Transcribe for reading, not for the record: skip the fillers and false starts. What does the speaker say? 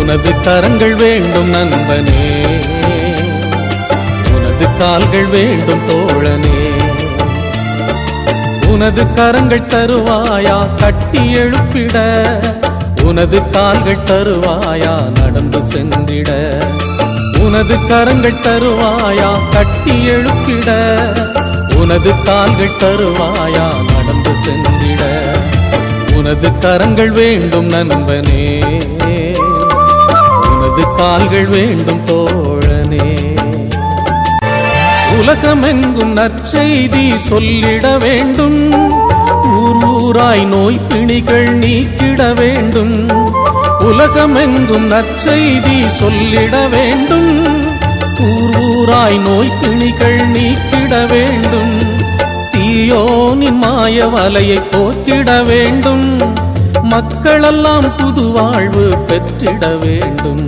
உனது கரங்கள் வேண்டும் நண்பனே, உனது கால்கள் வேண்டும் தோழனே. உனது கரங்கள் தருவாயா கட்டி எழுப்பிட, உனது கால்கள் தருவாயா நடந்து சென்றிட. உனது கரங்கள் தருவாயா கட்டி எழுப்பிட, உனது கால்கள் தருவாயா நடந்து சென்றிட. உனது கரங்கள் வேண்டும் நண்பனே, உனது கால்கள் வேண்டும் தோழனே. உலகமெங்கும் நற்செய்தி சொல்லிட வேண்டும், ஊர் ஊராய் நோய் பிணிகள் நீக்கிட வேண்டும். உலகமெங்கும் நற்செய்தி சொல்லிட வேண்டும், ஊர் ஊராய் நோய் பிணிகள் நீக்கிட வேண்டும். தீயோனின் மாய வலையை போக்கிட வேண்டும், மக்களெல்லாம் புது வாழ்வு பெற்றிட வேண்டும்.